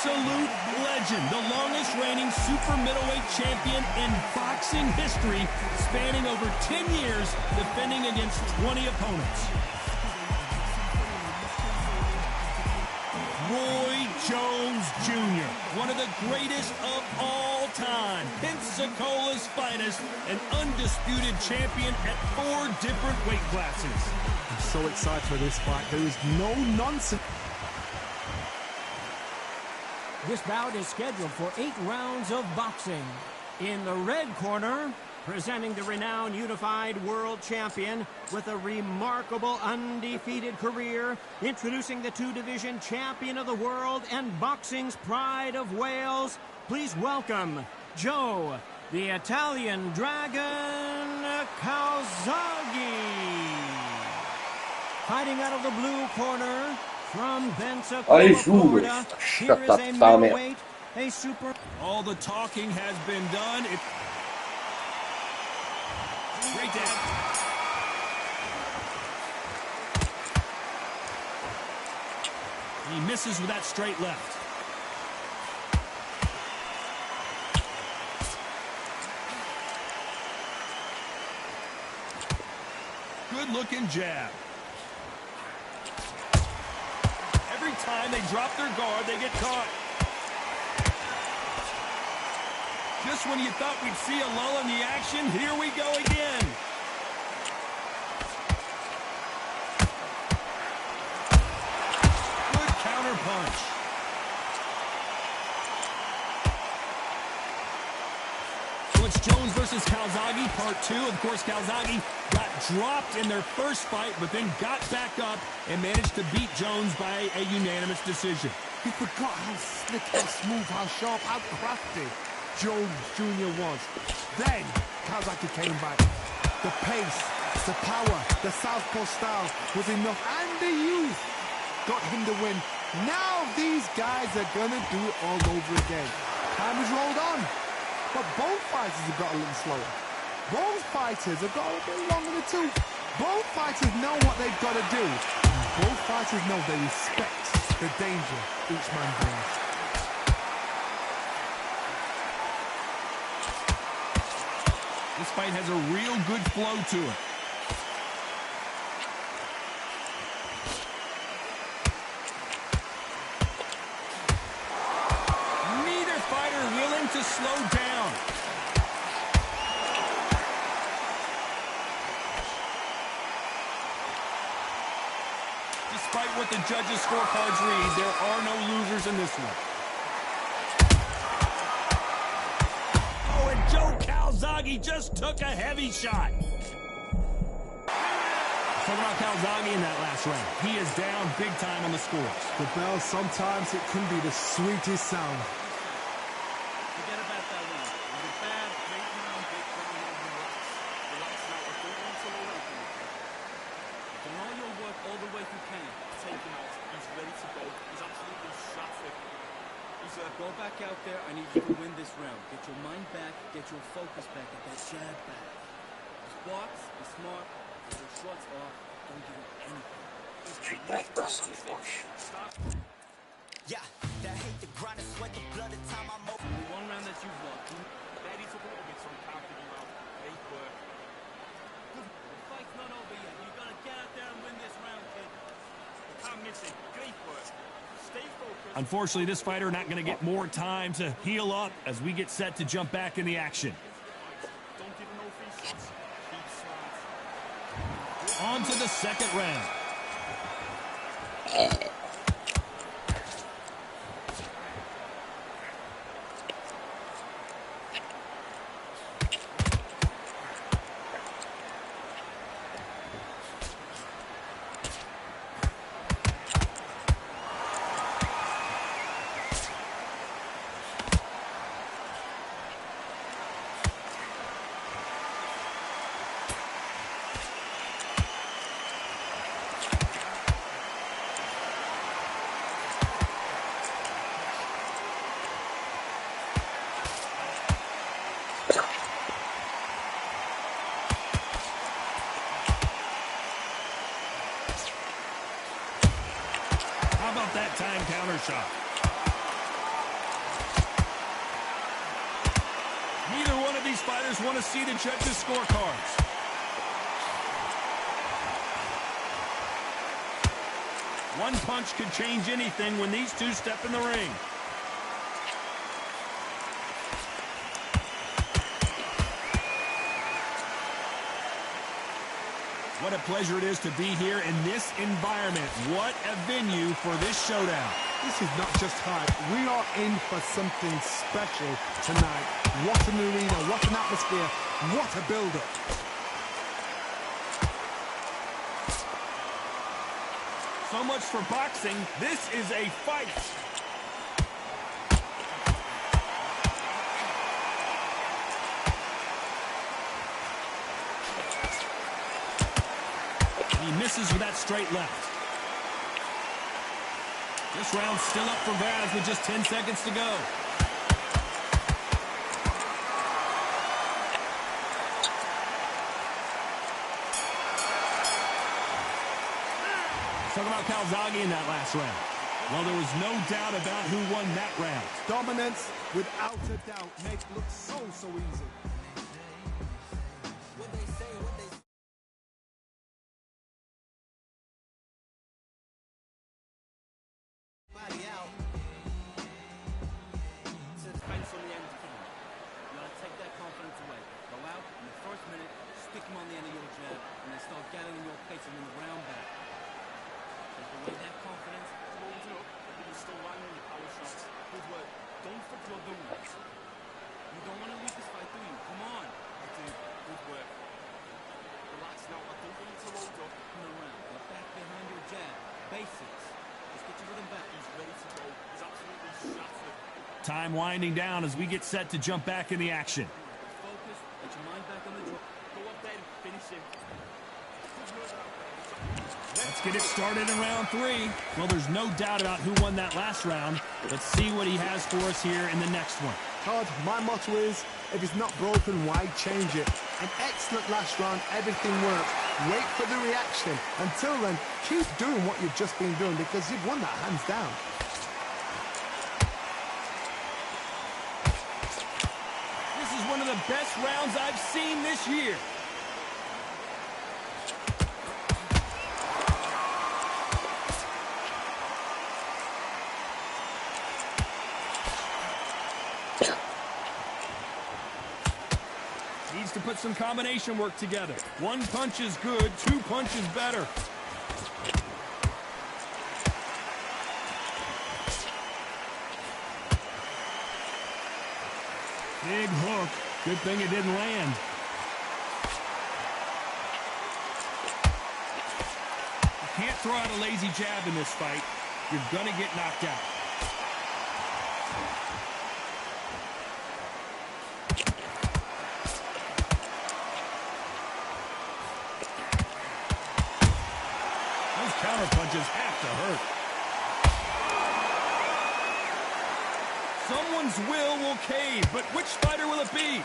absolute legend, the longest reigning super middleweight champion in boxing history, spanning over 10 years, defending against 20 opponents. Roy Jones Jr., one of the greatest of all time, Pensacola's finest, an undisputed champion at 4 different weight classes. I'm so excited for this fight. There is no nonsense. This bout is scheduled for 8 rounds of boxing. In the red corner, presenting the renowned unified world champion with a remarkable undefeated career, introducing the 2-division champion of the world and boxing's pride of Wales, please welcome Joe, the Italian Dragon Calzaghe. Fighting out of the blue corner, from Pensacola, Florida, here is a middleweight, a super... All the talking has been done. Great down. He misses with that straight left. Good-looking jab. Every time they drop their guard, they get caught. Just when you thought we'd see a lull in the action, here we go again. Good counter punch. So it's Jones versus Calzaghe, part 2. Of course, Calzaghe got dropped in their first fight, but then got back up and managed to beat Jones by a unanimous decision. You forgot how slick, how smooth, how sharp, how crafty Jones Jr. was. Then Calzaghe came back. The pace, the power, the southpaw style was enough, and the youth got him the win. Now these guys are gonna do it all over again. Time has rolled on, but both fighters have got a little slower. Both fighters have got a bit long in the tooth. Both fighters know what they've got to do. Both fighters know they respect the danger each man brings. This fight has a real good flow to it. Neither fighter willing to slow down. Despite what the judges' scorecards read, there are no losers in this one. Joe Calzaghe just took a heavy shot. Talking about Calzaghe in that last round. He is down big time on the scores. The bell, sometimes it can be the sweetest sound. Forget about that one. With a bad, great round, big round, relax. Relax now. Don't want to away from it. Done all your work all the way you can. Take him out. He's ready to go. He's absolutely shot for it. Go back out there. I need you to win this round. Get your mind back. Get your focus back. Get that jab back. Just box. Be smart. Get your shots off. Don't give him anything. Yeah, that hate the grind and sweat the blood the time I'm over. The one round that you've lost. Daddy took a little bit, so I'm confident about great work. The fight's not over yet. You gotta get out there and win this round, kid. You can't miss it. Great work. Stay focused. Unfortunately, this fighter not going to get more time to heal up as we get set to jump back in the action. Don't give him no free shots. Keep smart. On to the second round. How about that time counter shot? Neither one of these fighters want to see the judges' scorecards. One punch could change anything when these two step in the ring. What a pleasure it is to be here in this environment. What a venue for this showdown. This is not just hype. We are in for something special tonight. What an arena, what an atmosphere, what a build-up. So much for boxing. This is a fight. He misses with that straight left. This round's still up for grabs with just 10 seconds to go. Talk about Calzaghe in that last round. Well, there was no doubt about who won that round. Dominance, without a doubt, makes it look so easy. Time winding down as we get set to jump back in the action. Focus, get your mind back on the draw. Go up there and finish him. Let's get it started in round 3. Well, there's no doubt about who won that last round. Let's see what he has for us here in the next one. Todd, my motto is, if it's not broken, why change it? An excellent last round, everything worked. Wait for the reaction. Until then, keep doing what you've just been doing because you've won that hands down. One of the best rounds I've seen this year. Needs to put some combination work together. One punch is good, 2 punches better. Big hook. Good thing it didn't land. You can't throw out a lazy jab in this fight. You're going to get knocked out. Those counter punches have to hurt. Someone's will cave, but which fighter will it be?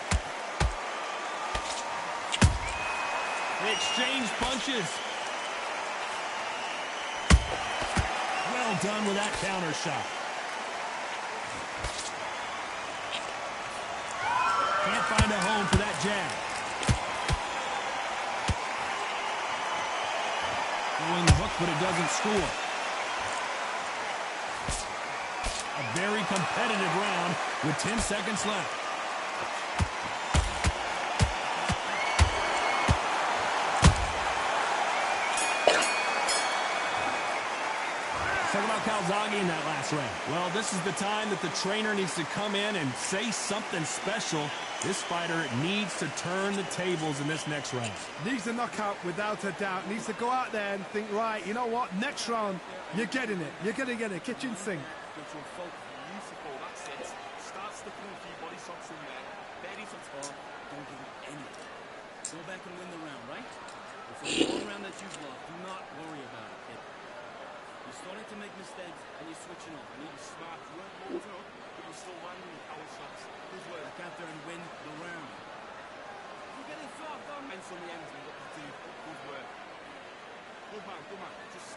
They exchange punches. Well done with that counter shot. Can't find a home for that jab. Throwing the hook, but it doesn't score. A very competitive round with 10 seconds left. Talk about Calzaghe in that last round. Well, this is the time that the trainer needs to come in and say something special. This fighter needs to turn the tables in this next round. Needs a knockout without a doubt. Needs to go out there and think, right, you know what? Next round, you're getting it. You're going to get it. Kitchen sink. Beautiful, that's it. Start sticking a few body shots in there. Bury some top. Don't give it anything. Go back and win the round, right? If it's one round that you've lost, do not worry about it, kid. You're starting to make mistakes and you're switching off. I need you smart. You weren't loading up, but you're still landing with power shots. Good work. Back out there and win the round. You're getting soft on. And from the end, what to do. Good work. Good man, good man. Just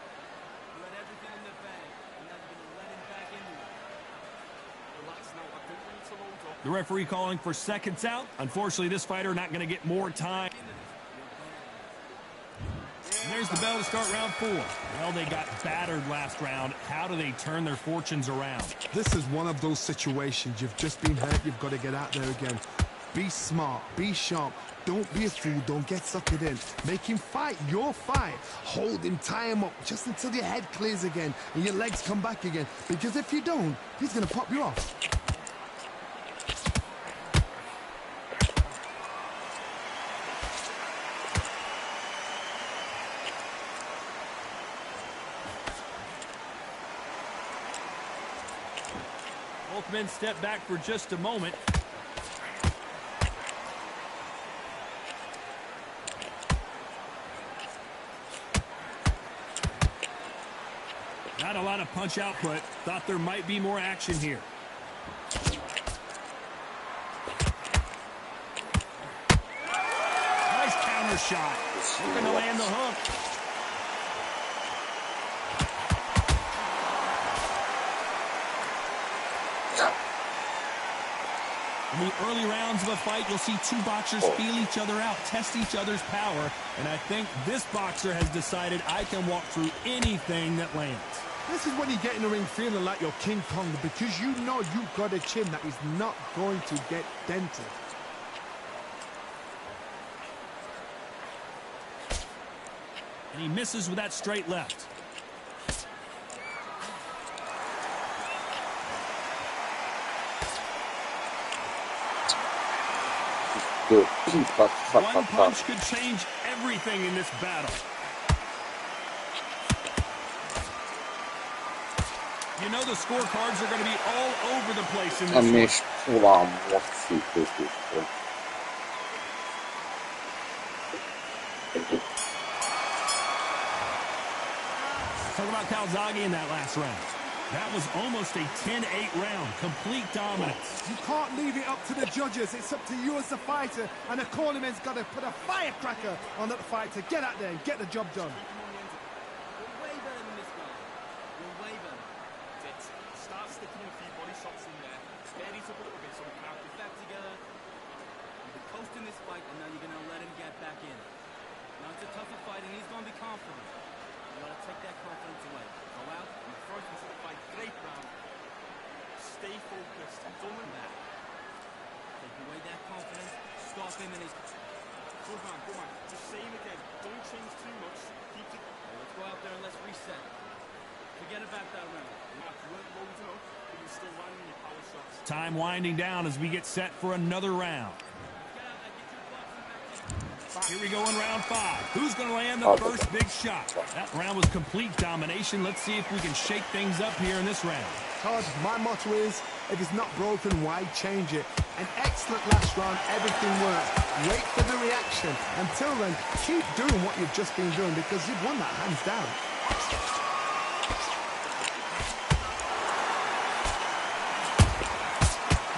let everything in the bag. And then you're going to let him back into it. Relax now. I don't want you to The referee calling for seconds out. Unfortunately, this fighter not going to get more time. And there's the bell to start round 4. Well, they got battered last round. How do they turn their fortunes around? This is one of those situations. You've just been hurt. You've got to get out there again. Be smart. Be sharp. Don't be a fool. Don't get suckered in. Make him fight your fight. Hold him. Tie him up just until your head clears again and your legs come back again. Because if you don't, he's going to pop you off. Both men step back for just a moment. Not a lot of punch output. Thought there might be more action here. Nice counter shot. Looking to land the hook. In the early rounds of a fight, you'll see two boxers feel each other out, test each other's power, and I think this boxer has decided I can walk through anything that lands. This is when you get in the ring feeling like you're King Kong, because you know you've got a chin that is not going to get dented. And he misses with that straight left. One punch could change everything in this battle. You know the scorecards are going to be all over the place in this one. Talk about Calzaghe in that last round. That was almost a 10-8 round. Complete dominance. You can't leave it up to the judges. It's up to you as the fighter. And the corner man's got to put a firecracker on that fight to get out there and get the job done. You're way better than this guy. You're way better. Start sticking a few body shots in there. Steady up a little bit so we can get back together. You've been coasting this fight, and now you're going to let him get back in. Now it's a tougher fight, and he's going to be confident. You got to take that confidence away. Go out in the first and fight. Great round. Stay focused. Don't let that. Take away that confidence. Stop him in his. Go on. Just say him again. Don't change too much. Keep it. Let's go out there and let's reset. Forget about that round. You weren't low enough, but you're still landing your power shots. Time winding down as we get set for another round. Here we go in round 5. Who's going to land the first big shot? That round was complete domination. Let's see if we can shake things up here in this round. Todd, my motto is, if it's not broken, why change it? An excellent last round, everything works. Wait for the reaction. Until then, keep doing what you've just been doing because you've won that hands down.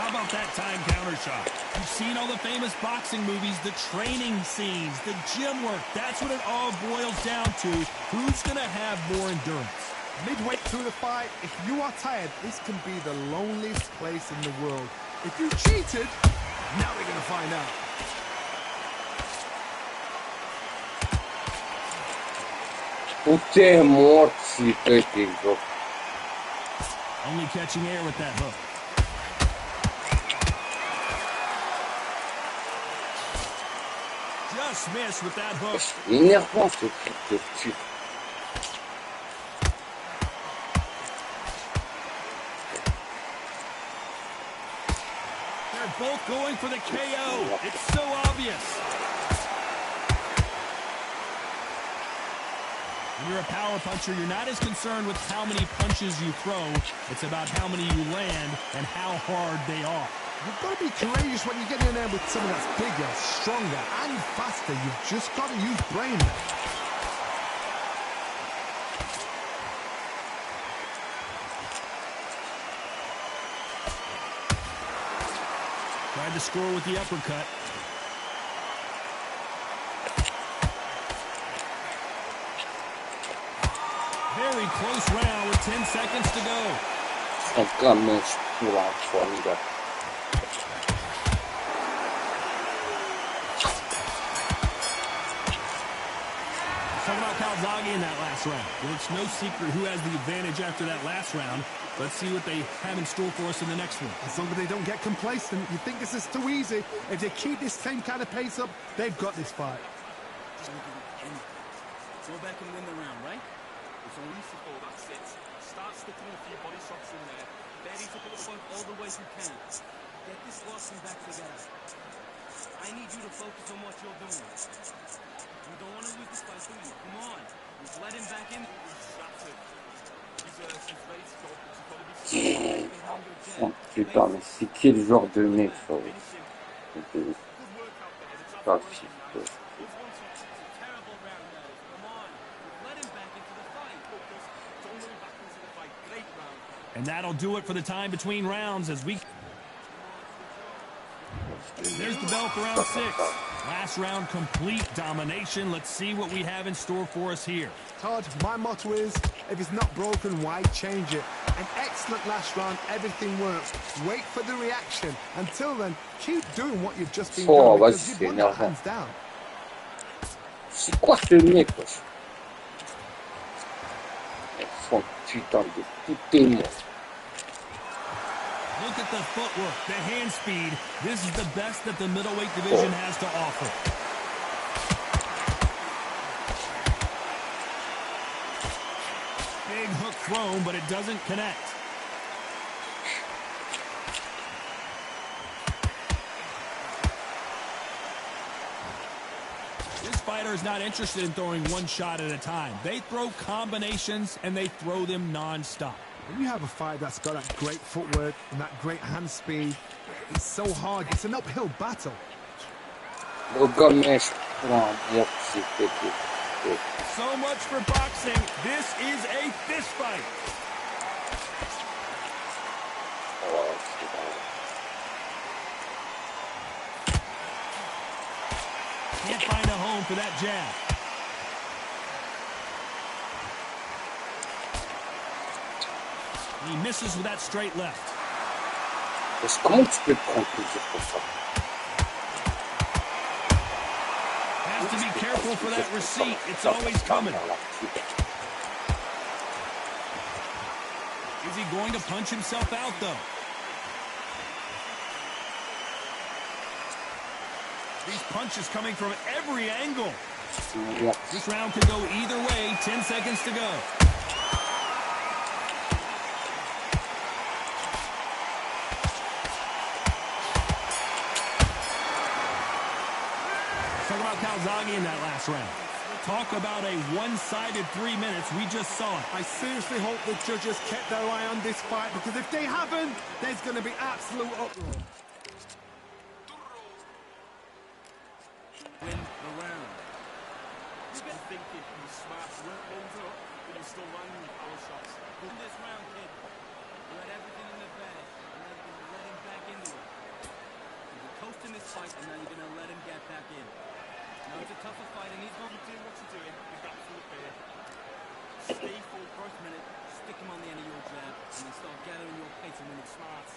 How about that time counter shot? You've seen all the famous boxing movies, the training scenes, the gym work. That's what it all boils down to. Who's going to have more endurance? Midway through the fight, if you are tired, this can be the loneliest place in the world. If you cheated, now we're going to find out. Only catching air with that hook. Just missed with that hook. They're both going for the KO. It's so obvious. When you're a power puncher, you're not as concerned with how many punches you throw. It's about how many you land and how hard they are. You've got to be courageous when you get in there with someone that's bigger, stronger, and faster. You've just got to use brain. Tried to score with the uppercut. Very close round with 10 seconds to go. Calzaghe in that last round. Well, it's no secret who has the advantage after that last round. Let's see what they have in store for us in the next one. As long as they don't get complacent, you think this is too easy. If they keep this same kind of pace up, they've got this fight. Go back and win the round, right? It's only simple, that's it. Start sticking a few body shots in there. Bury to the point all the way you can. Get this boxing back together. I need you to focus on what you're doing. You don't want to lose this fight, do you? Come on. Just let him back in. He's shattered. He's ready to go. Putain, mais c'est quel genre de mec, ça? And that'll do it for the time between rounds as we... There's the bell for round 6. Last round, complete domination. Let's see what we have in store for us here. Todd, my motto is, if it's not broken, why change it? An excellent last round, everything works. Wait for the reaction. Until then, keep doing what you've just been doing because you've won that hands down. C'est quoi ce mec, wesh? Son putain de putain. Look at the footwork, the hand speed. This is the best that the middleweight division has to offer. Big hook thrown, but it doesn't connect. This fighter is not interested in throwing one shot at a time. They throw combinations, and they throw them non-stop. When you have a fight that's got that great footwork and that great hand speed, it's so hard. It's an uphill battle. So much for boxing. This is a fist fight. Can't find a home for that jab. He misses with that straight left. Comment tu peux te tromper pour ça? Has to be careful for that receipt. It's always coming. Is he going to punch himself out, though? These punches coming from every angle. This round could go either way. 10 seconds to go. Talk about Calzaghe in that last round. Talk about a one-sided 3 minutes. We just saw it. I seriously hope the judges kept their eye on this fight, because if they haven't, there's going to be absolute uproar. Win the round. You get thinking he's smart, weren't loads up, but he's still landing power shots. Win this round, kid. You had everything in the bag, and then you're going to let him back into it. You're coasting this fight, and now you're going to let him get back in. Now it's a tougher fight, and he's going to do what you're doing with that full pair. Stay full first minute, stick him on the end of your jab, and then start gathering your pace and winning smart.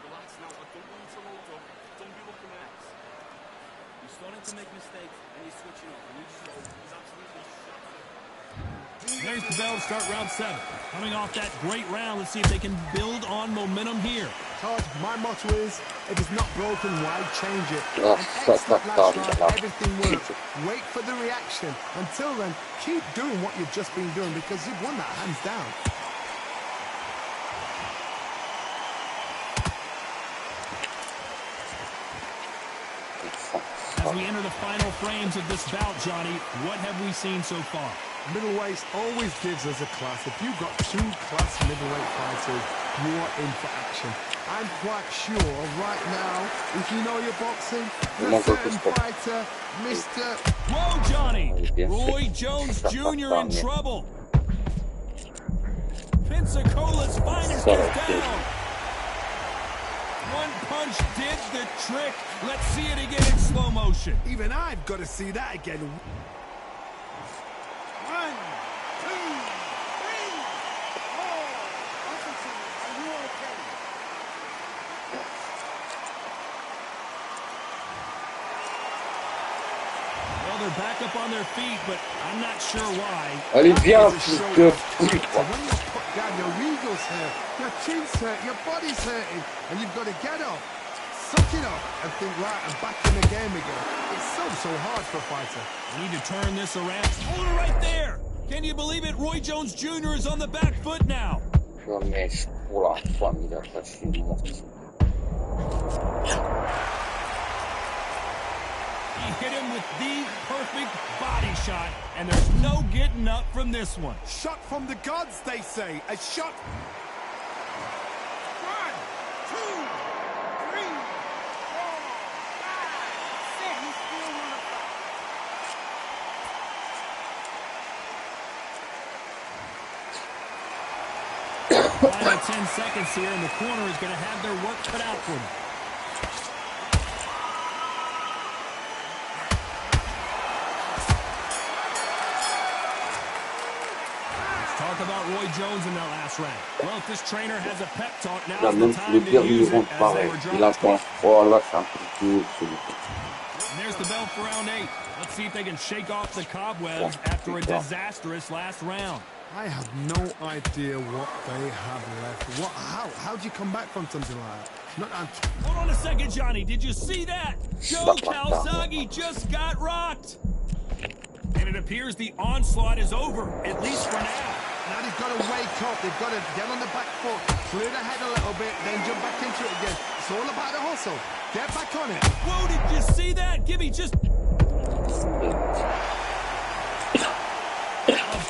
Relax now, I don't want you to load up. Don't be looking at X. You're starting to make mistakes, and you're switching off. And he's absolutely shattered. There's the bell to start round 7. Coming off that great round, let's see if they can build on momentum here. Todd, my motto is, if it's not broken, why change it? An excellent last round, everything works. Wait for the reaction. Until then, keep doing what you've just been doing, because you've won that hands down. As we enter the final frames of this bout, Johnny, what have we seen so far? Middleweight always gives us a class. If you've got 2 class middleweight fighters, you're in for action. I'm quite sure right now, if you know your boxing, a certain fighter, Mr. Whoa, Johnny! Roy Jones Jr. in trouble. Pensacola's finest is down. One punch did the trick. Let's see it again in slow motion. Even I've got to see that again. 1, 2, 3, 4. Officer, are you okay? Well, they're They're back up on their feet, but I'm not sure why. Allez, viens, It's a fils show de of pute, character. toi. When you're put down, your ego's hurt, your chin's hurt, your body's hurting, and you've got to get up, suck it up, and think, right, I'm back in the game again. It's so hard for a fighter. We need to turn this around. Hold it right there. Can you believe it? Roy Jones Jr. is on the back foot now. Je mets pour la famille d'attache une morte. He hit him with the perfect body shot, and there's no getting up from this one. Shot from the gods, they say. A shot. 1, 2, 3, 4, 5, 6. Final 10 seconds here, and the corner is going to have their work cut out for them. Talk about Roy Jones in that last round. Well, if this trainer has a pep talk, now Là, is the même time le to dernier use it round, as they pareil. were Il dropped. attend. Oh là, c'est un peu plus celui. And there's the bell for round 8. Let's see if they can shake off the cobwebs after a disastrous last round. I have no idea what they have left. How do you come back from something like that? Hold on a second, Johnny. Did you see that? Joe Calzaghe just got rocked. And it appears the onslaught is over, at least for now. Now they've got to wake up. They've got to get on the back foot, clear the head a little bit, then jump back into it again. It's all about the hustle. Get back on it. Whoa, did you see that? Gibby just... A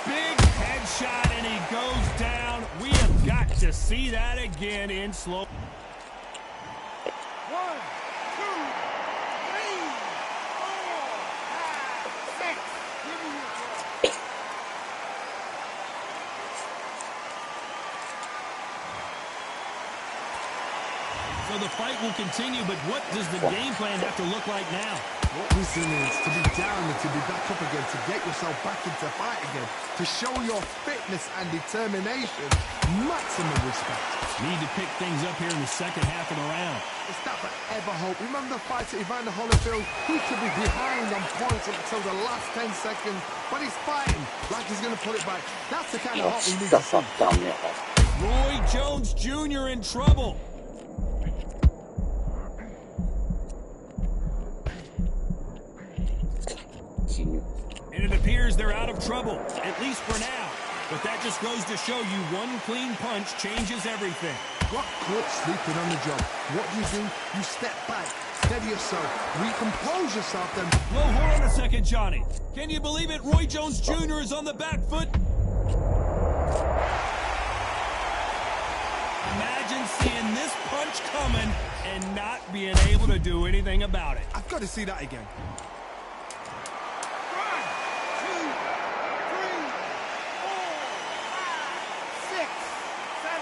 big headshot, and he goes down. We have got to see that again in slow... 1, 2, 3, 4, 5, 6. Give me your ball. So the fight will continue, but what does the game plan have to look like now? What resilience to be down and to be back up again, to get yourself back into fight again, to show your fitness and determination. Maximum respect. Need to pick things up here in the second half of the round. It's that forever hope. Remember the fight at Evander Holyfield? He could be behind on points until the last 10 seconds, but he's fighting like he's going to pull it back. That's the kind of hope we need to see. Roy Jones Jr. in trouble. And it appears they're out of trouble, at least for now. But that just goes to show you one clean punch changes everything. Got caught sleeping on the job. What do? You step back, steady yourself, recompose yourself, then... Whoa, hold on a second, Johnny. Can you believe it? Roy Jones Jr. is on the back foot. Imagine seeing this punch coming and not being able to do anything about it. I've got to see that again. 1, 2, 3, 4, 5, 6, 7.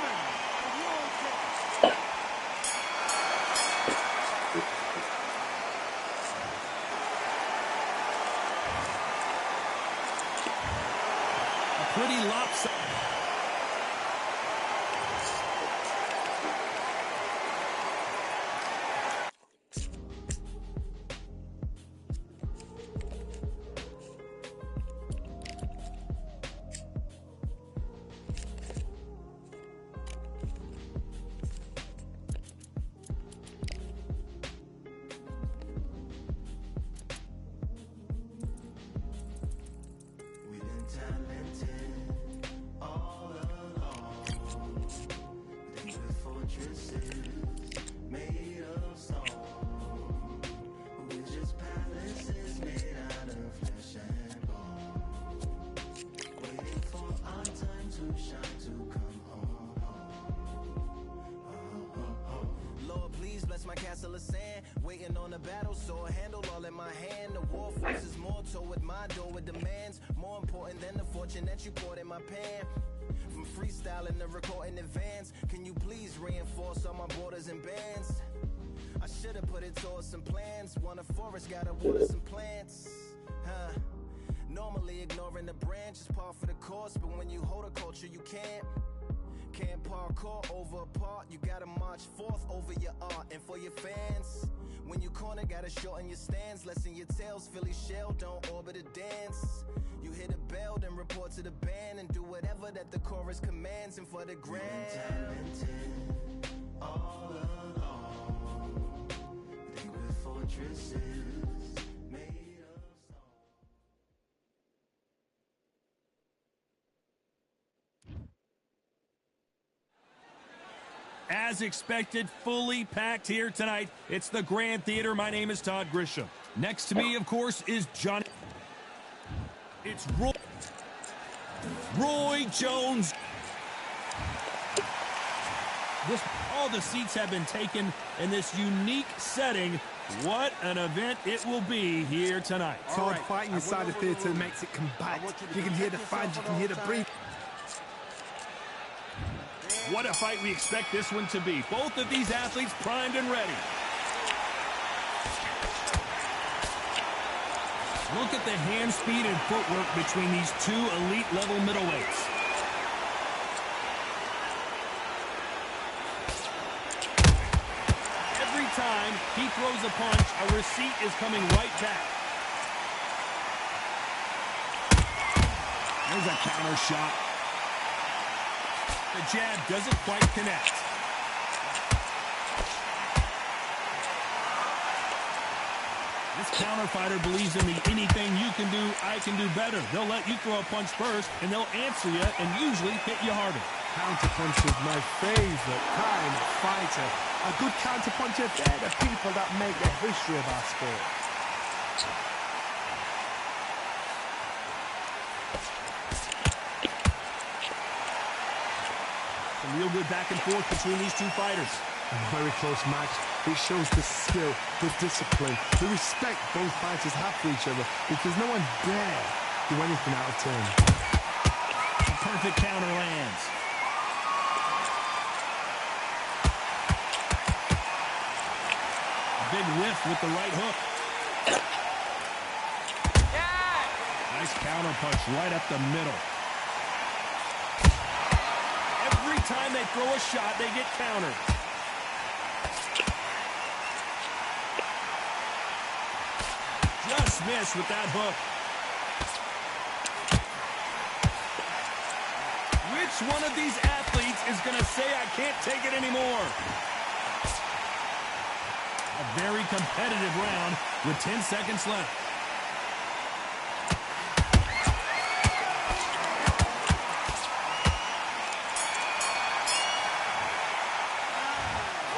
Pretty lopsided. My castle of sand, waiting on a battle, so a handle all in my hand. The war forces more toward my door with demands, more important than the fortune that you poured in my pan. From freestyling to recording advance, can you please reinforce all my borders and bands? I should have put it towards some plans. Want a forest, gotta water some plants. Normally ignoring the branch is par for the course, but when you hold a culture, you can't parkour over a part. You gotta march forward. forth over your art and for your fans. When you corner, gotta shorten your stance, lessen your tails, Philly shell, don't orbit a dance. You hit a bell, then report to the band and do whatever that the chorus commands. And for the grand, talented all along. Think we're fortresses made of stone. As expected, fully packed here tonight. It's the Grand Theater. My name is Todd Grisham. Next to me, of course, is Johnny. It's Roy Jones. All the seats have been taken in this unique setting. What an event it will be here tonight. Todd, fighting inside the theater makes it compact. You can hear the fans, you can hear the breathing. What a fight we expect this one to be. Both of these athletes primed and ready. Look at the hand speed and footwork between these two elite-level middleweights. Every time he throws a punch, a receipt is coming right back. There's a counter shot. The jab doesn't quite connect. This counter fighter believes in the anything you can do, I can do better. They'll let you throw a punch first, and they'll answer you and usually hit you harder. Counter punch is my favorite kind of fighter. A good counter puncher, they're the people that make the history of our sport. Some real good back and forth between these two fighters. A very close match. It shows the skill, the discipline, the respect both fighters have for each other, because no one dare do anything out of turn. A perfect counter lands. A big whiff with the right hook. Nice counter punch right up the middle. Every time they throw a shot, they get countered. Just missed with that hook. Which one of these athletes is going to say, I can't take it anymore? A very competitive round with 10 seconds left.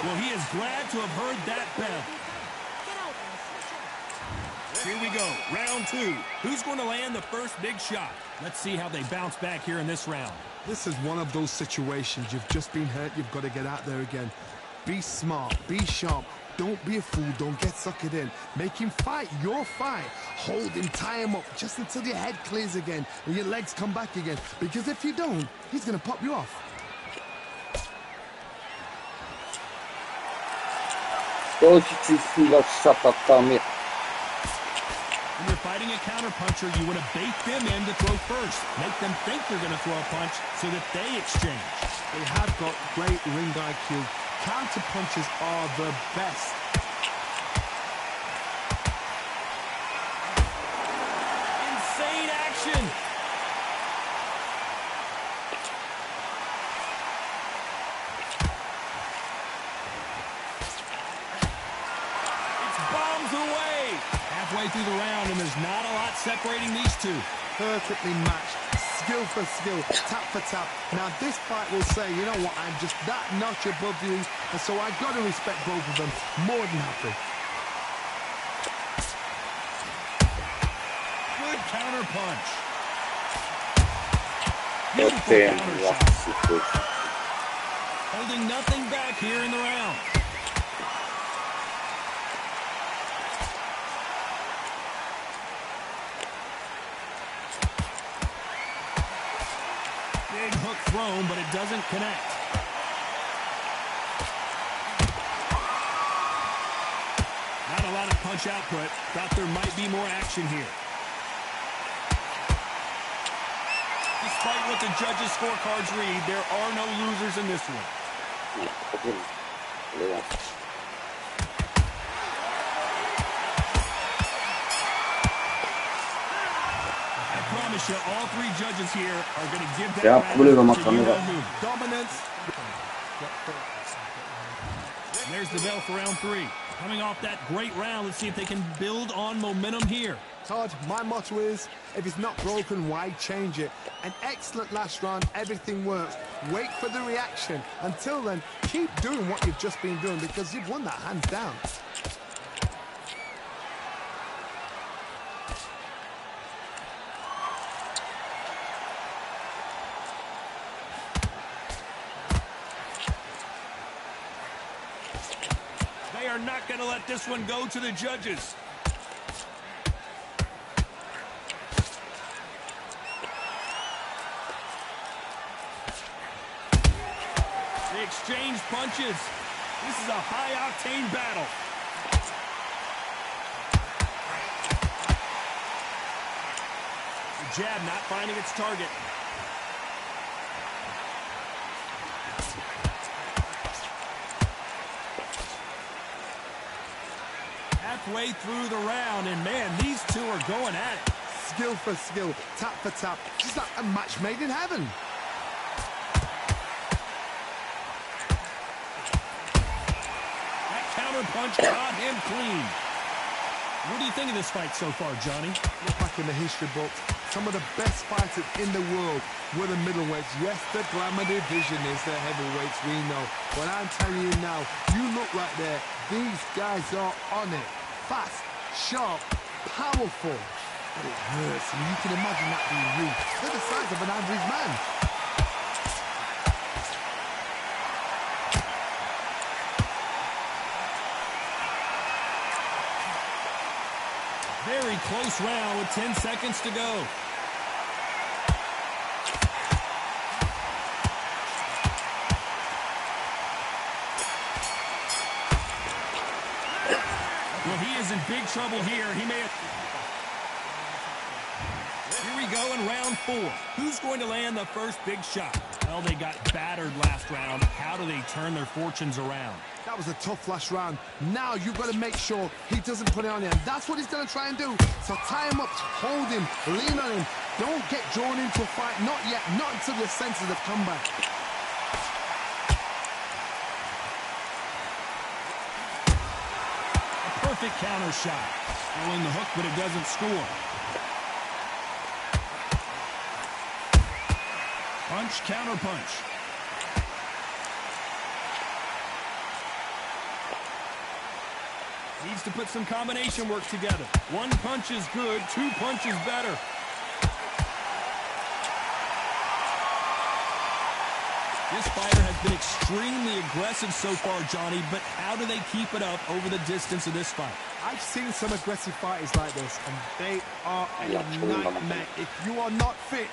Well, he is glad to have heard that bell. Here we go, round two. Who's going to land the first big shot? Let's see how they bounce back here in this round. This is one of those situations. You've just been hurt, you've got to get out there again. Be smart, be sharp. Don't be a fool, don't get suckered in. Make him fight your fight. Hold him, tie him up, just until your head clears again and your legs come back again. Because if you don't, he's going to pop you off. When you're fighting a counterpuncher, you want to bait them in to throw first. Make them think they're going to throw a punch so that they exchange. They have got great ring IQ. Counterpunches are the best. Insane action. It's bombs away. Halfway through the round, and there's not a lot separating these two. Perfectly matched, skill for skill, tap for tap. Now this fight will say, you know what, I'm just that notch above you, and so I've got to respect both of them. More than happy. Good counter punch. Beautiful counter shot. Holding nothing back here in the round. Big hook thrown, but it doesn't connect. Not a lot of punch output. Thought there might be more action here. Despite what the judges' scorecards read, there are no losers in this one. I promise you, all three judges here are going to give that Yeah, round probably to you know who. Dominance. There's the bell for round 3. Coming off that great round, let's see if they can build on momentum here. Todd, my motto is, if it's not broken, why change it? An excellent last round, everything works. Wait for the reaction. Until then, keep doing what you've just been doing because you've won that hands down. They are not going to let this one go to the judges. They exchange punches. This is a high-octane battle. The jab not finding its target. Halfway through the round, and man, these two are going at it. Skill for skill, tap for tap. Just like a match made in heaven. That counter punch got him clean. What do you think of this fight so far, Johnny? Look back in the history books. Some of the best fighters in the world were the middleweights. Yes, the glamour division is the heavyweights, we know. But I'm telling you now, you look right there, these guys are on it. Fast, sharp, powerful. But it hurts, and you can imagine that being you. They're the size of an average man. Very close round with 10 seconds to go. Well, he is in big trouble here. He may have... Here we go in round 4. Who's going to land the first big shot? Well, they got battered last round. How do they turn their fortunes around? That was a tough last round. Now you've got to make sure he doesn't put it on you. And that's what he's going to try and do. So tie him up, hold him, lean on him. Don't get drawn into a fight. Not yet. Not until your senses have come back. A perfect counter shot. Throwing the hook, but it doesn't score. Punch, counter punch. Needs to put some combination work together. One punch is good, 2 punches better. This fighter has been extremely aggressive so far, Johnny, but how do they keep it up over the distance of this fight? I've seen some aggressive fighters like this, and they are a nightmare. If you are not fit,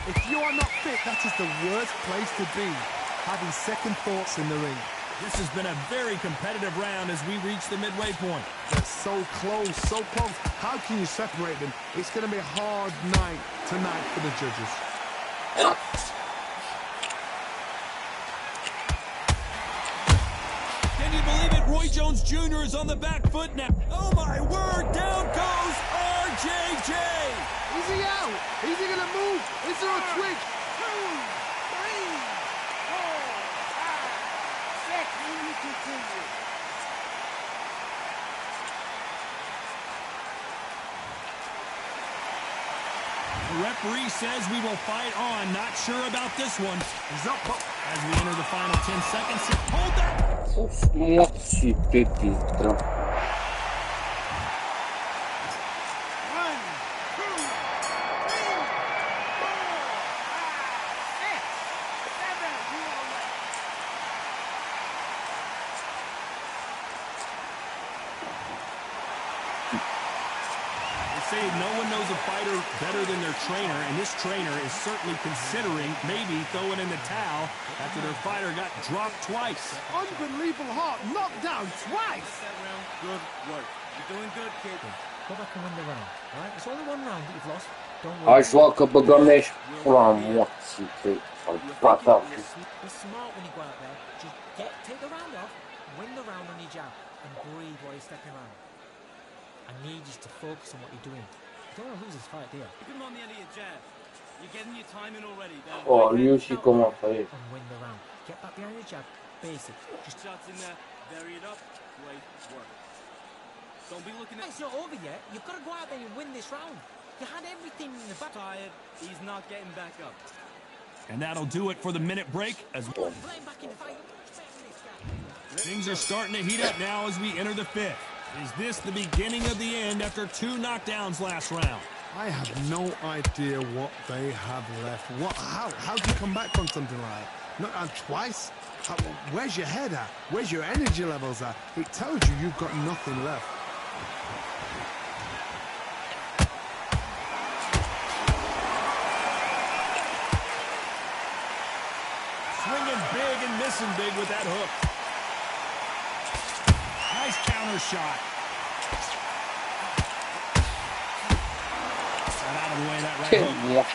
that is the worst place to be, having second thoughts in the ring. This has been a very competitive round as we reach the midway point. They're so close, so close. How can you separate them? It's going to be a hard night tonight for the judges. Can you believe it? Roy Jones Jr. is on the back foot now. Oh, my word. Down goes RJJ. Is he out? Is he going to move? Is there a twig? 2, 3, 4, 5, 6. We need to continue. The referee says we will fight on. Not sure about this one. He's up. As we enter the final 10 seconds. Hold that. Moci te pitra. 1, 2, 3, 4, 5, 6, 7. You are right. They say no one knows a fighter better than their trainer, and this trainer is certainly considering maybe throwing in the towel after their fighter got dropped twice. Unbelievable heart. Knocked down twice. That round, good work. You're doing good, kid. Go back and win the round. All right? It's only one round that you've lost. Don't worry. Hai joacă băgămești pula moții pe al pata. Be smart when you go out there. Just take the round off. Win jab and breathe while he's stepping around. I need you to focus on what you're doing. You don't want to lose this fight, do you? Keep him on the end of your jab. You're getting your timing already. Oh, lui aussi commence, ça y est. And win the round. Get back behind the jab. Basic. Just shots in there. Bury it up. Great work. Don't be looking at... It's not over yet. You've got to go out there and win this round. You had everything in the back. Tired. He's not getting back up. And that'll do it for the minute break. As things are starting to heat up now as we enter the fifth. Is this the beginning of the end after 2 knockdowns last round? I have no idea what they have left. How do you come back from something like that? Not on twice? Where's your head at? Where's your energy levels at? It tells you you've got nothing left. Swinging big and missing big with that hook. Nice counter shot. Got out of the way that right hook.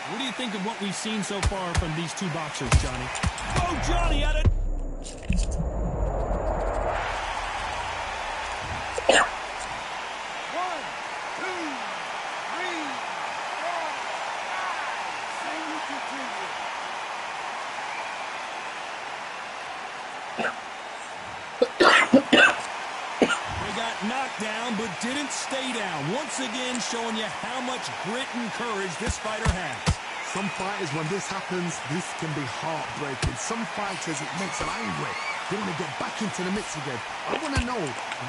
What do you think of what we've seen so far from these two boxers, Johnny? Oh, Johnny had it! Down, but didn't stay down. Once again, showing you how much grit and courage this fighter has. Some fighters, when this happens, this can be heartbreaking. Some fighters, it makes them angry. They want to get back into the mix again. I want to know,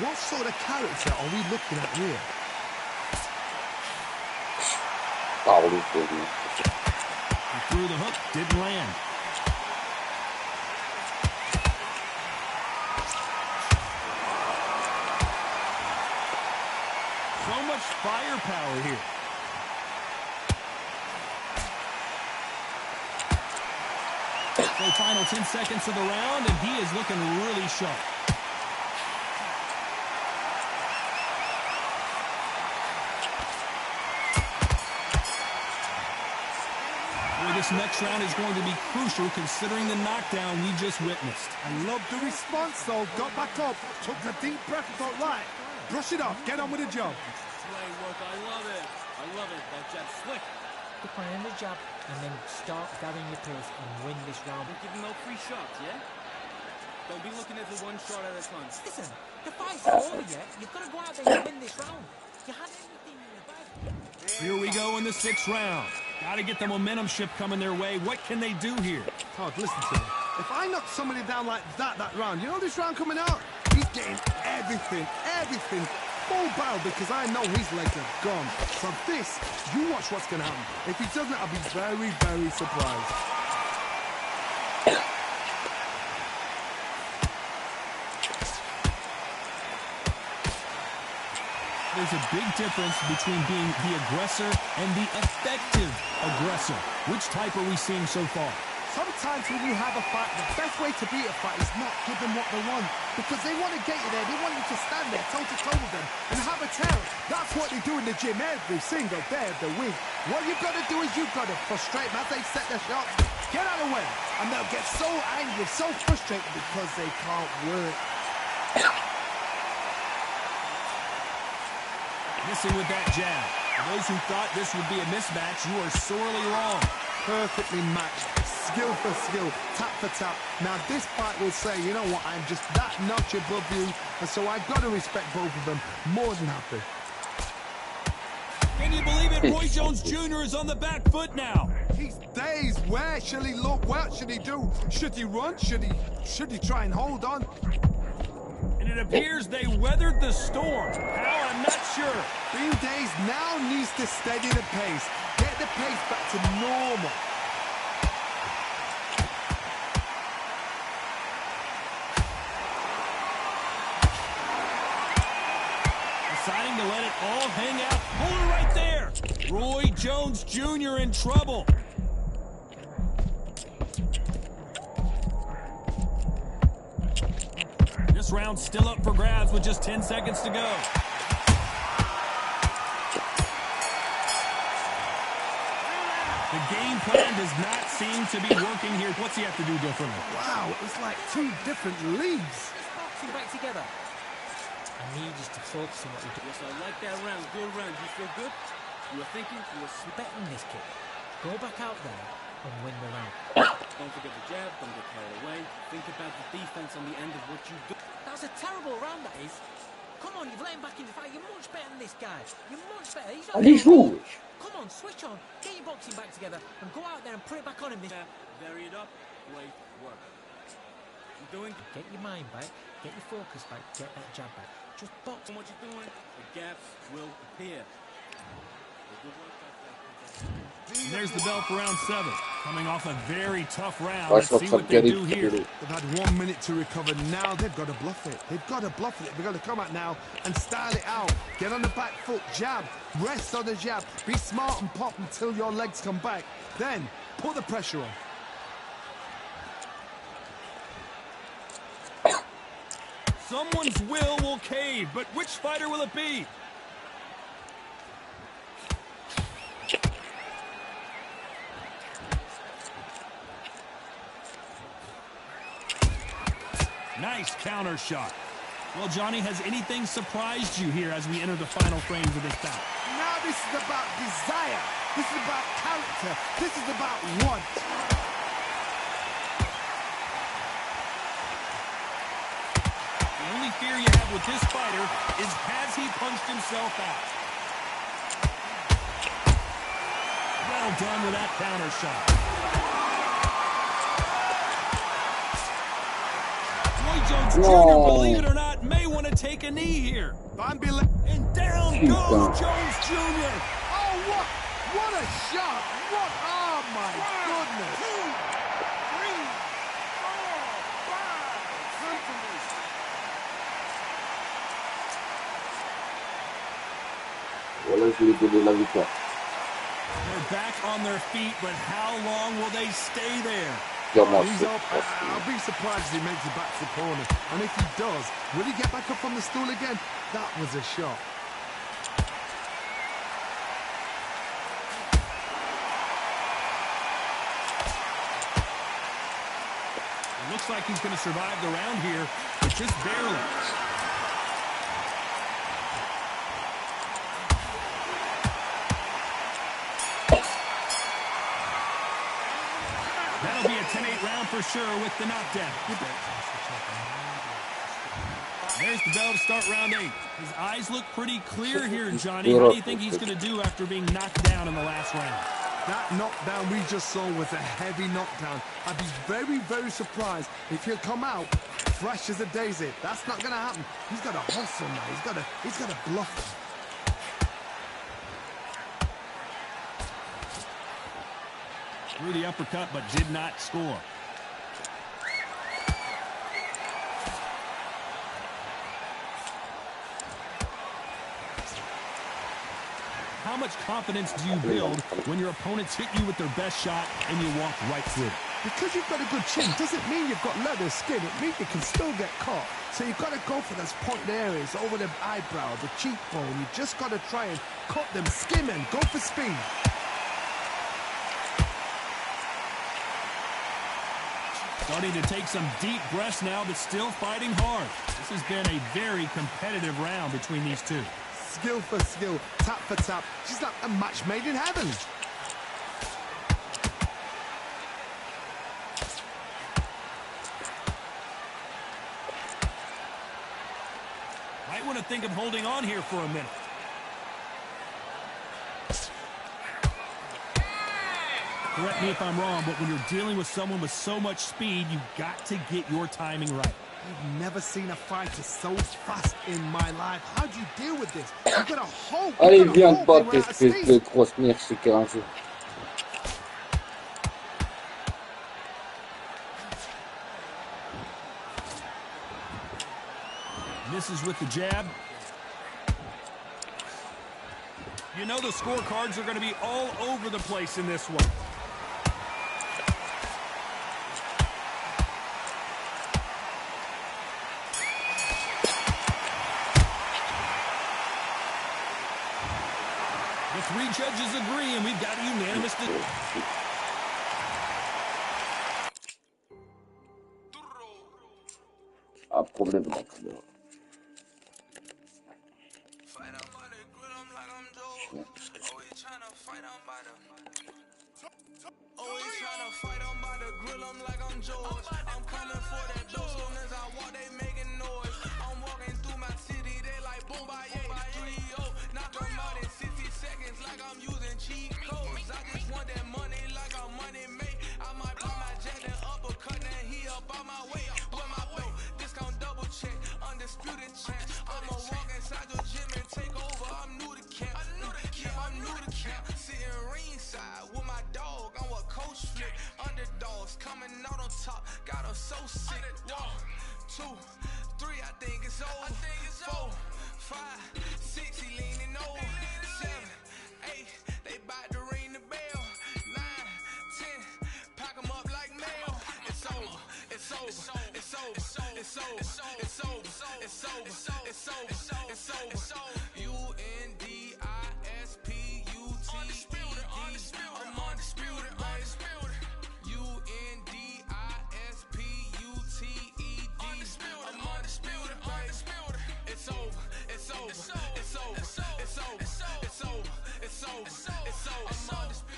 what sort of character are we looking at here? He threw the hook, didn't land. So much firepower here. So final 10 seconds of the round, and he is looking really sharp. Boy, this next round is going to be crucial considering the knockdown we just witnessed. I love the response, though. Got back up, took a deep breath, thought, right, brush it off, get on with the job. Play work, I love it. I love it. That jab slick. Keep on the jab and then start gathering your pace and win this round. Don't give him no free shots, yeah? Don't be looking at the one shot at a time. Listen, the fight's not over yet. You've got to go out there and win this round. You had everything in the bag. Here we go in the 6th round. Got to get the momentum shift coming their way. What can they do here? Todd, listen to me. If I knock somebody down like that round, you know this round coming out? He's getting everything, full barrel, because I know his legs are gone. So this, you watch what's going to happen. If he doesn't, I'll be very, very surprised. There's a big difference between being the aggressor and the effective aggressor. Which type are we seeing so far? Sometimes when you have a fight, the best way to beat a fight is not give them what they want. Because they want to get you there. They want you to stand there toe-to-toe with them and have a tell. That's what they do in the gym every single day of the week. What you've got to do is you've got to frustrate them as they set their shots. Get out of the way. And they'll get so angry, so frustrated because they can't work. Missing with that jab. For those who thought this would be a mismatch, you are sorely wrong. Perfectly matched. Skill for skill, tap for tap. Now this fight will say, you know what, I'm just that notch above you, and so I've got to respect both of them. More than happy. Can you believe it? Roy Jones Jr. is on the back foot now. He's dazed. Where shall he look? What should he do? Should he run? Should he try and hold on? And it appears they weathered the storm. How? I'm not sure. Being dazed now needs to steady the pace. Get the pace back to normal. Deciding to let it all hang out. Hold it right there. Roy Jones Jr. in trouble. This round's still up for grabs with just 10 seconds to go. The game plan does not seem to be working here. What's he have to do differently? Wow, it's like two different leagues. Just boxing back together. I need you to focus on what you're doing. Yes, I like that round. Good round. You feel good? You were thinking? You were Betting this kid. Go back out there and win the round. Don't forget the jab. Don't get carried away. Think about the defense on the end of what you do. That was a terrible round, that is. Come on, you've let him back in the fight. You're much better than this guy. You're much better. He's not Ali joue. Come on, switch on. Get your boxing back together and go out there and put it back on him. Vary it up. Great work. You're doing. Get your mind back. Get your focus back. Get that jab back. Just box. What you're doing, the gaps will appear. And there's the bell for round 7. Coming off a very tough round. Ouais, Let's je see suis en what train they de do galérer. here. They've had 1 minute to recover. Now they've got to bluff it. They've got to bluff it. They've got to come out now and style it out. Get on the back foot, jab, rest on the jab. Be smart and pop until your legs come back. Then put the pressure on. Someone's will cave, but which fighter will it be? Nice counter shot. Well, Johnny, has anything surprised you here as we enter the final frames of this bout? Now this is about desire. This is about character. This is about want. The only fear you have with this fighter is has he punched himself out? Well done with that counter shot. Roy Jones Jr., believe it or not, may want to take a knee here. And down goes Jones Jr. Oh, what a shot. What, oh my goodness. 2, 3, 4, 5. Voilà, je lui ai donné la victoire. They're back on their feet, but how long will they stay there? Sûrement, He's c'est up. facile. I'll be surprised if he makes it back to the corner. And if he does, will he get back up on the stool again? That was a shot. It looks like he's going to survive the round here, but just barely. That'll be a 10-8 round for sure with the knockdown. There's the bell to start round 8. His eyes look pretty clear here, Johnny. What do you think he's going to do after being knocked down in the last round? That knockdown we just saw was a heavy knockdown. I'd be very, very surprised if he'll come out fresh as a daisy. That's not going to happen. He's got to hustle now. He's got to bluff it. Threw the uppercut, but did not score. How much confidence do you build when your opponents hit you with their best shot and you walk right through? Because you've got a good chin doesn't mean you've got leather skin. It means you can still get caught. So you've got to go for those pointed areas over the eyebrow, the cheekbone. You just got to try and cut them, skim and go for speed. Starting to take some deep breaths now, but still fighting hard. This has been a very competitive round between these two. Skill for skill, tap for tap. She's like a match made in heaven. Might want to think of holding on here for a minute. Correct me if I'm wrong, but when you're dealing with someone with so much speed, you've got to get your timing right. I've never seen a fighter so fast in my life. How do you deal with this? You've got to hope. Allez, viens te battre, espèce de grosse merde, c'est 15 jours. Misses with the jab. You know the scorecards are going to be all over the place in this one. The three judges agree, and we've got a unanimous decision. Ah, problème dans la caméra. Always tryna fight, I'm about to grill them like I'm George. I'm coming for that dough, soon as I walk, they making noise. I'm walking through my city, they like boom, by 3-0. Knock them out in 60 seconds like I'm using cheat codes. I just want that money like I'm money made. I might pop my jack and uppercut, then he up on my way. With my dough, discount double check, undisputed champ. I'ma walk inside your gym and take over, I'm new to camp. I'm new to camp, sitting ringside with my dog. I'm what coach flip, underdogs coming out on top. Got them so sick. 1, 2, 3, I think it's over. 4, 5, 6, he leaning over. 7, 8, they bout to ring the bell. 9, 10, pack them up like mail. It's over, it's over, it's over, it's over, it's over, it's over, it's over, it's over, it's over. UNDISPUTED. I'm undisputed, undisputed. UNDISPUTED. I'm undisputed, undisputed. It's over, it's over, it's over, it's over, it's over, it's over, it's over, it's over. I'm undisputed.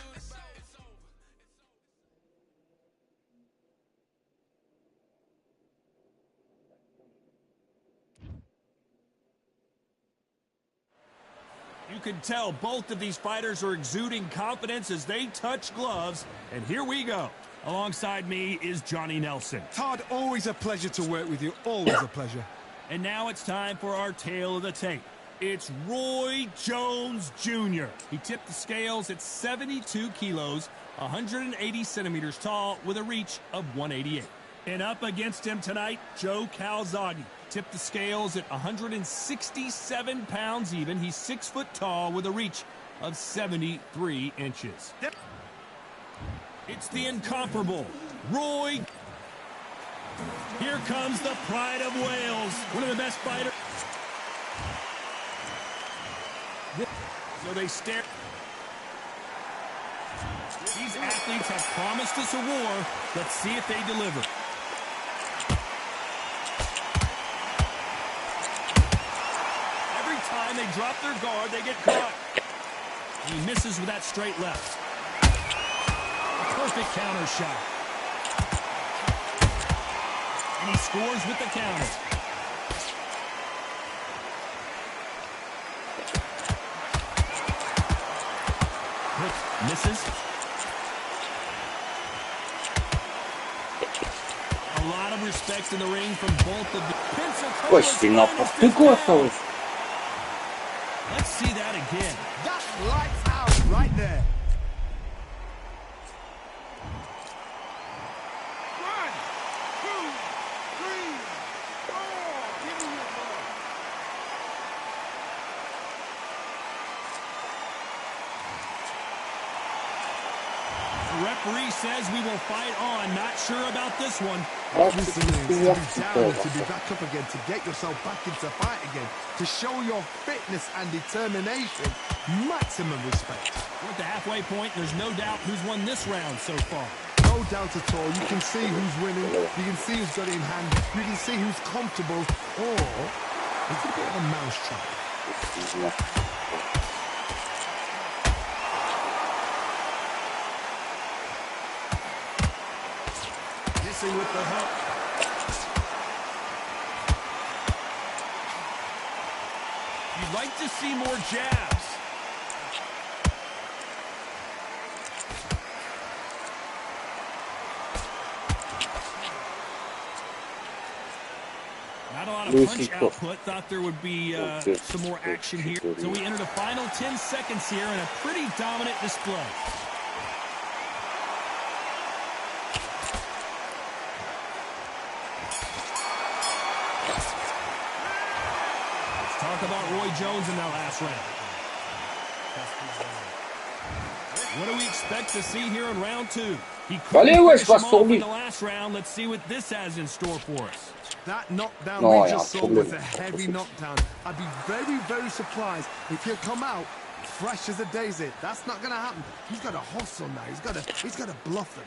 You can tell both of these fighters are exuding confidence as they touch gloves. And here we go. Alongside me is Johnny Nelson. Todd, always a pleasure to work with you. Always a pleasure. And now it's time for our tale of the tape. It's Roy Jones Jr. He tipped the scales at 72 kilos, 180 centimeters tall, with a reach of 188. And up against him tonight, Joe Calzaghe. Tipped the scales at 167 pounds even. He's 6 foot tall with a reach of 73 inches. It's the incomparable Roy. Here comes the pride of Wales, one of the best fighters. So they stare. These athletes have promised us a war. Let's see if they deliver. Every time they drop their guard, they get caught. He misses with that straight left. A perfect counter shot. And he scores with the counter. Misses. A lot of respect in the ring from both of the Ouais, c'est n'importe quoi ça. Let's see that again. That's lights out right there. The referee says we will fight on. Not sure about this one. Listen, to be down and to be back up again, to get yourself back into fight again, to show your fitness and determination, maximum respect. We're at the halfway point. There's no doubt who's won this round so far. No doubt at all. You can see who's winning. You can see who's got it in hand. You can see who's comfortable. Or it's a bit of a mousetrap. With the hook. You'd like to see more jabs. Not a lot of punch output. Thought there would be some more action here. So we enter the final 10 seconds here in a pretty dominant display. Talk about Roy Jones in that last round. What do we expect to see here in round 2? He couldn't finish him off in the last round. Let's see what this has in store for us. That knockdown we just saw was a heavy knockdown. I'd be very, very surprised if he'll come out fresh as a daisy. That's not going to happen. He's got to hustle now. He's got to bluff them.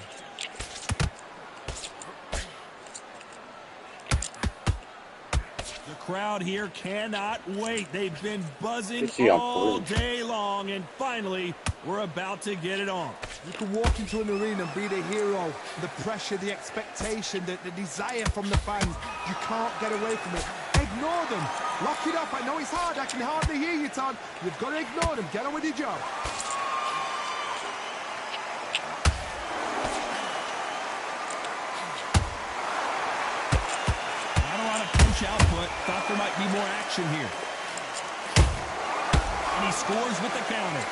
The crowd here cannot wait. They've been buzzing all day long, and finally, we're about to get it on. You can walk into an arena and be the hero. The pressure, the expectation, the desire from the fans. You can't get away from it. Ignore them. Lock it up. I know it's hard. I can hardly hear you, Todd. You've got to ignore them. Get on with your job. Not a lot of punch output. Thought there might be more action here. And he scores with the counter.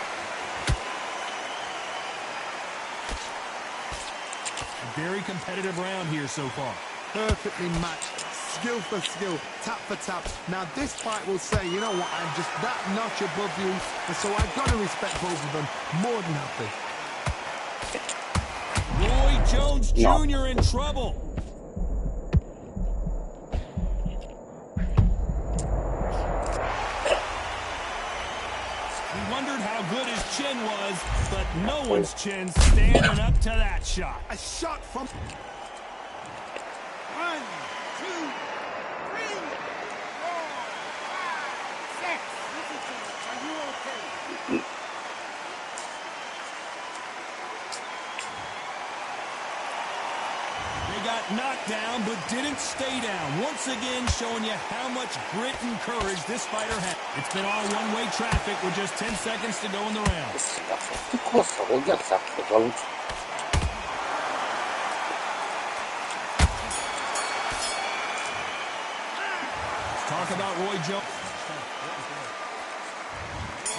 A very competitive round here so far. Perfectly matched. Skill for skill, tap for tap. Now this fight will say, you know what, I'm just that notch above you, and so I've got to respect both of them. More than happy. Roy Jones Jr. in trouble. We wondered how good his chin was, but no one's chin standing up to that shot. A shot from... 1, 2, 3, 4, 5, 6. Visitors, are you okay? They got knocked down, but didn't stay down. Once again, showing you how much grit and courage this fighter has. It's been all one-way traffic with just 10 seconds to go in the round. Talk about Roy Jones.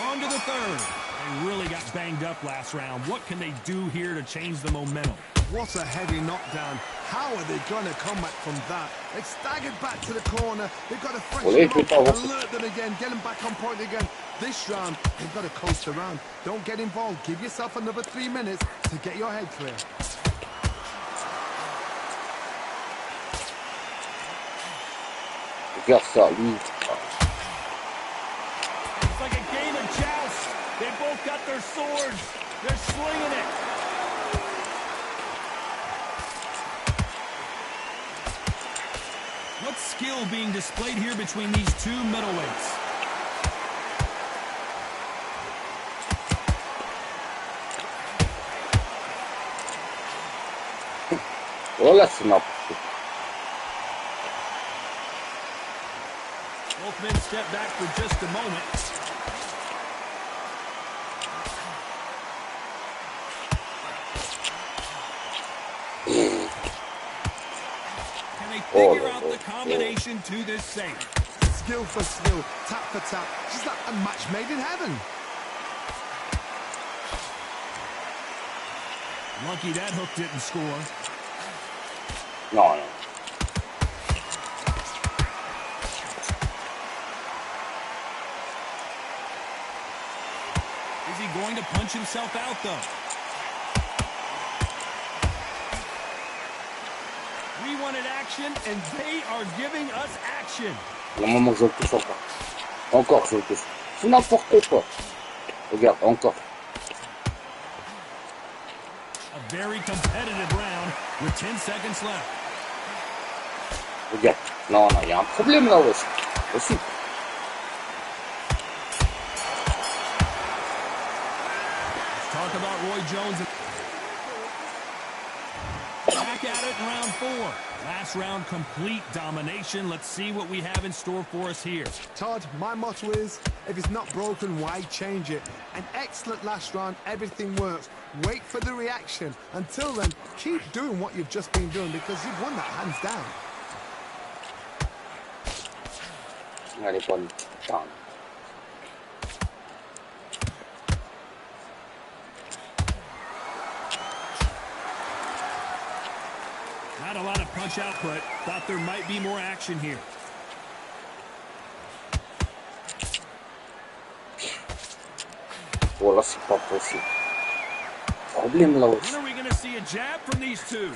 On to the third. They really got banged up last round. What can they do here to change the momentum? What a heavy knockdown. How are they going to come back from that? They staggered back to the corner. They've got to freshen them up, alert them again, get them back on point again. This round, they've got to coast around. Don't get involved. Give yourself another 3 minutes to get your head clear. It's like a game of joust. They both got their swords. They're slinging it. What skill being displayed here between these two middleweights? Well, that's enough. Both men step back for just a moment. Can they figure out the combination to this safe? Skill for skill, tap for tap. Just like a match made in heaven. Lucky that hook didn't score. No. Is he going to punch himself out, though? We wanted action, and they are giving us action. Maman, je le touche encore. Encore, je le touche. C'est n'importe quoi. Regarde, encore. A very competitive round with 10 seconds left. Regarde. Non, il y a un problème là aussi. Aussi. Talk about Roy Jones. Back at it in round 4. Last round, complete domination. Let's see what we have in store for us here. Todd, my motto is, if it's not broken, why change it? An excellent last round, everything works. Wait for the reaction. Until then, keep doing what you've just been doing because you've won that hands down. Allez, bonne. Down. Not a lot of punch output. Thought there might be more action here. Oh là, c'est pas possible. Problème là aussi. When are we going to see a jab from these two?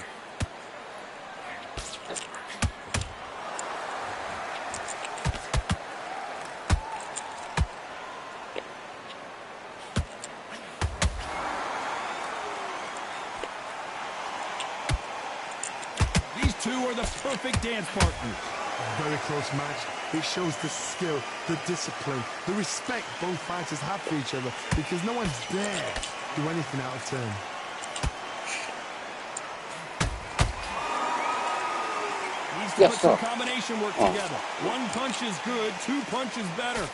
two are the perfect dance partners. Very close match. It shows the skill, the discipline, the respect both fighters have for each other because no one's dare do anything out of turn. Needs to put some combination work together. One punch is good, two punches better.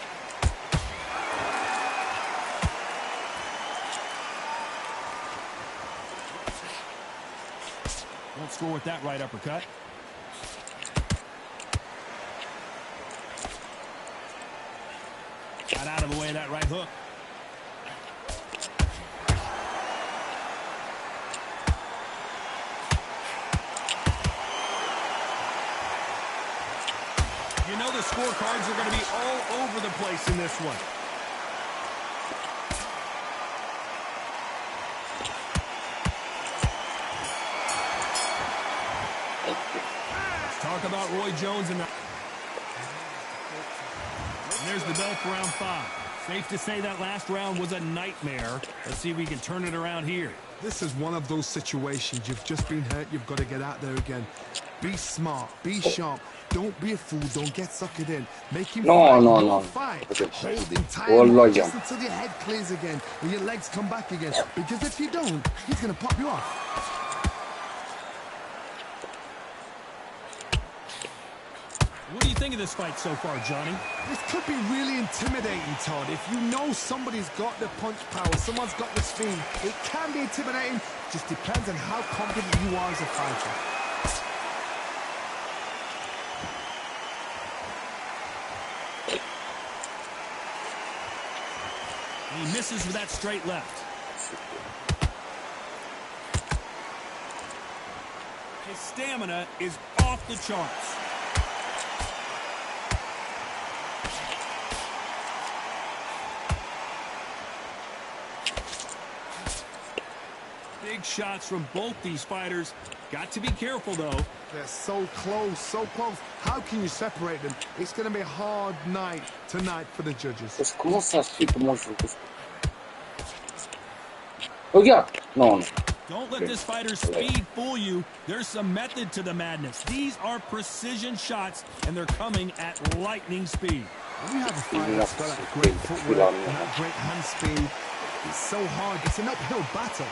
Won't score with that right uppercut. Got out of the way of that right hook. You know the scorecards are going to be all over the place in this one. Let's talk about Roy Jones and there's the bell for round 5. Safe to say that last round was a nightmare. Let's see if we can turn it around here. This is one of those situations. You've just been hurt. You've got to get out there again. Be smart. Be sharp. Don't be a fool. Don't get suckered in. Make him fight. Hold him tight just until your head clears again and your legs come back again. Because if you don't, he's going to pop you off. What do you think of this fight so far, Johnny? This could be really intimidating, Todd. If you know somebody's got the punch power, someone's got the speed, it can be intimidating. Just depends on how confident you are as a fighter. He misses with that straight left. His stamina is off the charts. Big shots from both these fighters. Got to be careful, though. They're so close, so close. How can you separate them? It's going to be a hard night tonight for the judges. Don't let this fighter's speed fool you. There's some method to the madness. These are precision shots, and they're coming at lightning speed. When you have a fighter that's got that great footwork and that great hand speed, it's so hard. It's an uphill battle.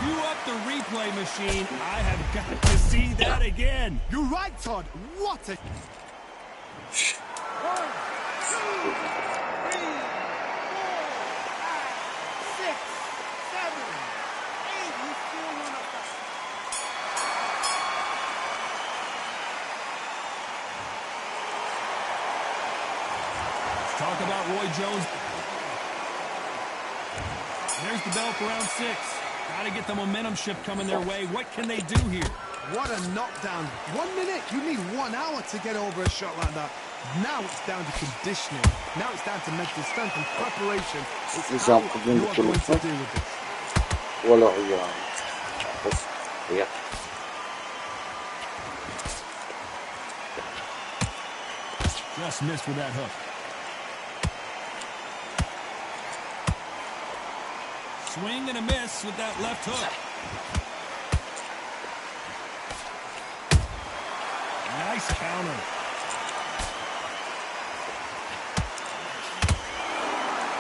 Cue up the replay machine. I have got to see that again. You're right, Todd. What a... 1, 2, 3, 4, 5, 6, 7, 8. You still want to fight. Let's talk about Roy Jones. There's the bell for round 6. Got to get the momentum shift coming their way. What can they do here? What a knockdown. 1 minute. You need 1 hour to get over a shot like that. Now it's down to conditioning. Now it's down to mental strength and preparation. It's how you are going to deal with this. Just missed with that hook. Swing and a miss with that left hook. Nice counter.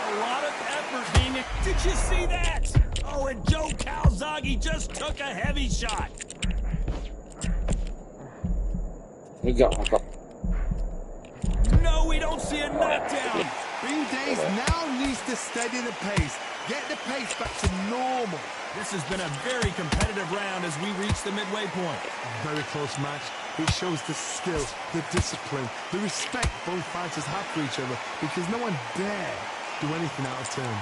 A lot of effort being... Did you see that? Oh, and Joe Calzaghe just took a heavy shot. No, we don't see a knockdown. Bean Days now needs to steady the pace. Get the pace back to normal. This has been a very competitive round as we reach the midway point. Very close match. It shows the skill, the discipline, the respect both fighters have for each other because no one dare do anything out of turn.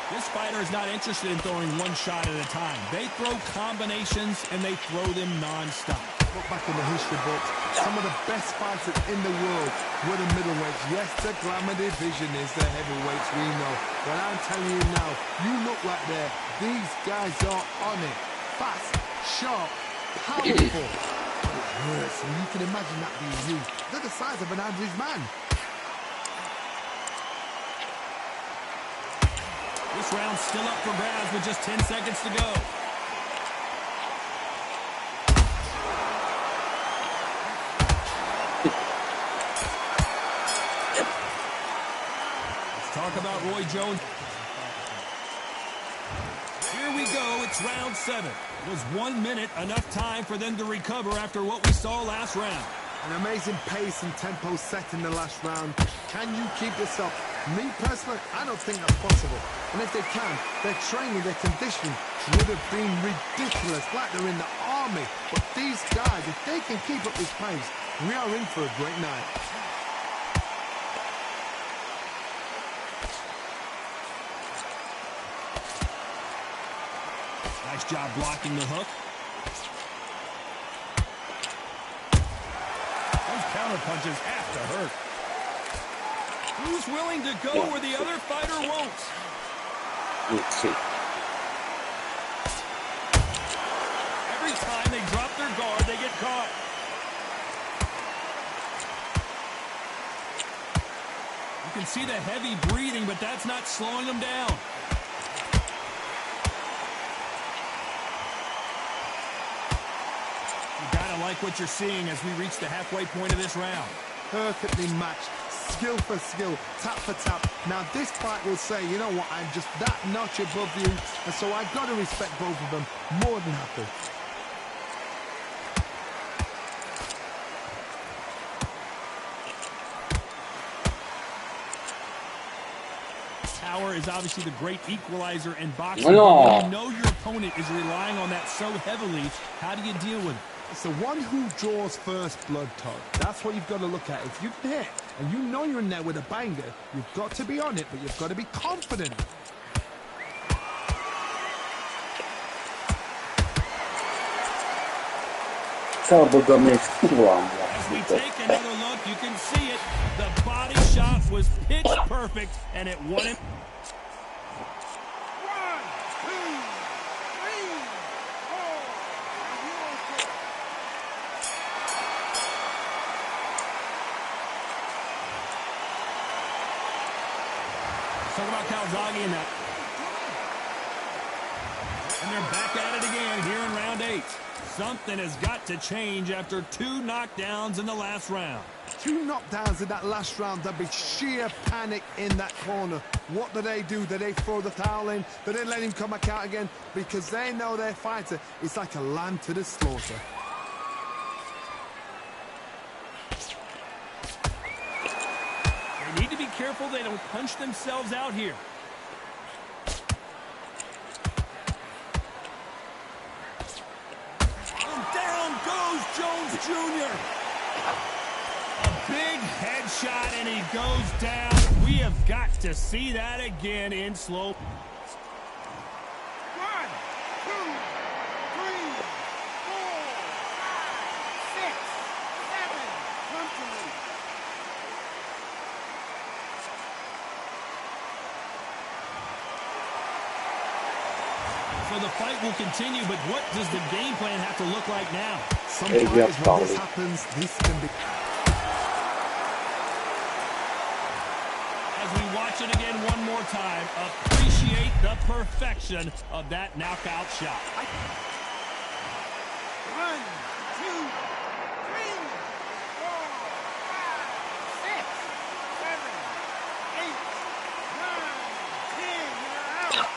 This fighter is not interested in throwing one shot at a time. They throw combinations and they throw them non-stop. Look back in the history books, some of the best fighters in the world were the middleweights. Yes, the glamour division is the heavyweights, we know. But I'm telling you now, you look right there, these guys are on it. Fast, sharp, powerful. Yes, and you can imagine that being you. They're the size of an average man. This round's still up for grabs with just 10 seconds to go. Let's talk about Roy Jones. Here we go. It's round 7. Was 1 minute enough time for them to recover after what we saw last round? An amazing pace and tempo set in the last round. Can you keep this up? Me personally, I don't think that's possible. And if they can, their training, their conditioning would have been ridiculous, like they're in the army. But these guys, if they can keep up this pace, we are in for a great night. Nice job blocking the hook. Those counter punches have to hurt. Who's willing to go where the other fighter won't? Let's see. Every time they drop their guard, they get caught. You can see the heavy breathing, but that's not slowing them down. Like what you're seeing as we reach the halfway point of this round. Perfectly matched, skill for skill, tap for tap. Now this fight will say, you know what, I'm just that notch above you, and so I've got to respect both of them more than happy. Power is obviously the great equalizer in boxing. No. When you know your opponent is relying on that so heavily, how do you deal with it? It's the one who draws first blood, Todd. That's what you've got to look at. If you can hit, and you know you're in there with a banger, you've got to be on it, but you've got to be confident. As we take another look, you can see it. The body shot was pitch perfect, and it won him. 1, 2, 3, 4. Talk about Calzaghe in that. And they're back at it again here in round 8. Something has got to change after 2 knockdowns in the last round. 2 knockdowns in that last round. There'll be sheer panic in that corner. What do? Do they throw the towel in? Do they let him come back out again? Because they know their fighter is like a lamb to the slaughter. They need to be careful they don't punch themselves out here. And down goes Jones Jr. A big headshot, and he goes down. We have got to see that again in slow. 1, 2, 3, 4, 5, 6, 7. Come to me. So the fight will continue, but what does the game plan have to look like now? Sometimes when this happens, this can be... As we watch it again one more time, appreciate the perfection of that knockout shot. 1, 2, 3, 4, 5, 6, 7, 8, 9, 10. You're out.